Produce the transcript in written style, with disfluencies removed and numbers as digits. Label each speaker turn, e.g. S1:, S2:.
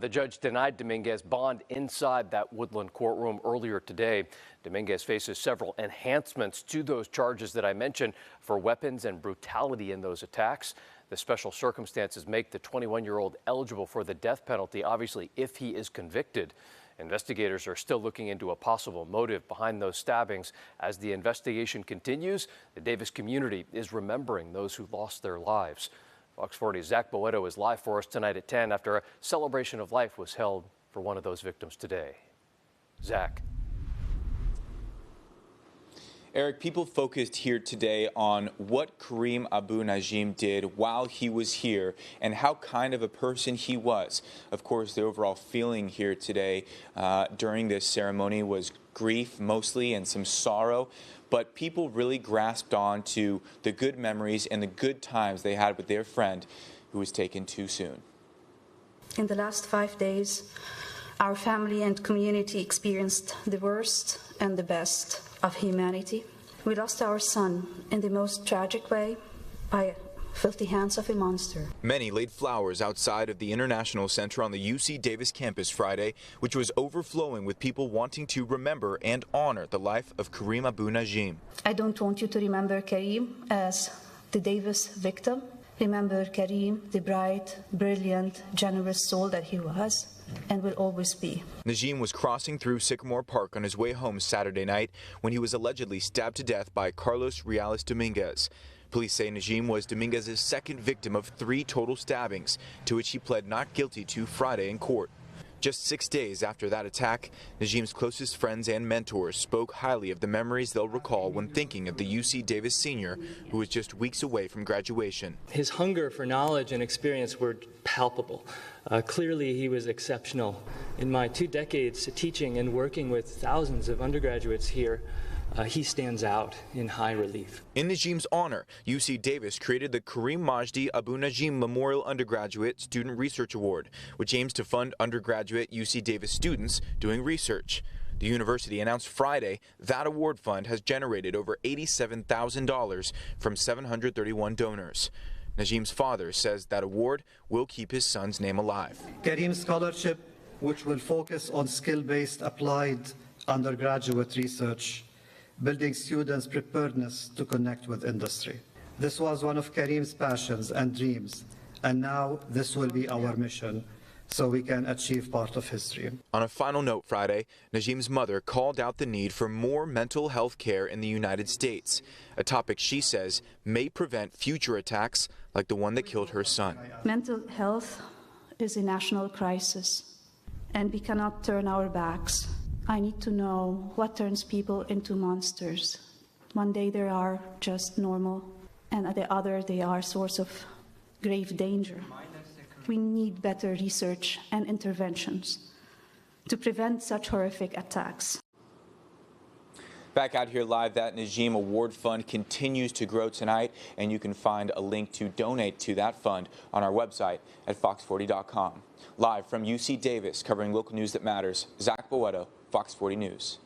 S1: The judge denied Dominguez bond inside that Woodland courtroom earlier today. Dominguez faces several enhancements to those charges that I mentioned for weapons and brutality in those attacks. The special circumstances make the 21-year-old eligible for the death penalty, obviously, if he is convicted. Investigators are still looking into a possible motive behind those stabbings. As the investigation continues, the Davis community is remembering those who lost their lives. Fox 40's Zach Boetto is live for us tonight at 10 after a celebration of life was held for one of those victims today. Zach.
S2: Eric, people focused here today on what Kareem Abu Najim did while he was here and how kind of a person he was. Of course, the overall feeling here today during this ceremony was grief mostly and some sorrow, but people really grasped on to the good memories and the good times they had with their friend who was taken too soon.
S3: In the last 5 days, our family and community experienced the worst and the best of humanity. We lost our son in the most tragic way by filthy hands of a monster.
S2: Many laid flowers outside of the International Center on the UC Davis campus Friday, which was overflowing with people wanting to remember and honor the life of Kareem Abu Najim.
S3: I don't want you to remember Kareem as the Davis victim. Remember Kareem, the bright, brilliant, generous soul that he was and will always be.
S2: Najim was crossing through Sycamore Park on his way home Saturday night when he was allegedly stabbed to death by Carlos Reales Dominguez. Police say Najim was Dominguez's second victim of 3 total stabbings, to which he pled not guilty to Friday in court. Just 6 days after that attack, Najim's closest friends and mentors spoke highly of the memories they'll recall when thinking of the UC Davis senior who was just weeks away from graduation.
S4: His hunger for knowledge and experience were palpable. Clearly, he was exceptional. In my 2 decades teaching and working with thousands of undergraduates here, he stands out in high relief.
S2: In Najim's honor, UC Davis created the Kareem Majdi Abu Najim Memorial Undergraduate Student Research Award, which aims to fund undergraduate UC Davis students doing research. The university announced Friday that award fund has generated over $87,000 from 731 donors. Najim's father says that award will keep his son's name alive.
S5: Kareem Scholarship, which will focus on skill-based applied undergraduate research, building students' preparedness to connect with industry. This was one of Kareem's passions and dreams, and now this will be our mission, so we can achieve part of his dream.
S2: On a final note Friday, Najim's mother called out the need for more mental health care in the United States, a topic she says may prevent future attacks like the one that killed her son.
S3: Mental health is a national crisis, and we cannot turn our backs. I need to know what turns people into monsters. One day they are just normal, and at the other they are a source of grave danger. We need better research and interventions to prevent such horrific attacks.
S2: Back out here live, that Najim Award Fund continues to grow tonight, and you can find a link to donate to that fund on our website at fox40.com. Live from UC Davis, covering local news that matters, Zach Boetto, Fox 40 News.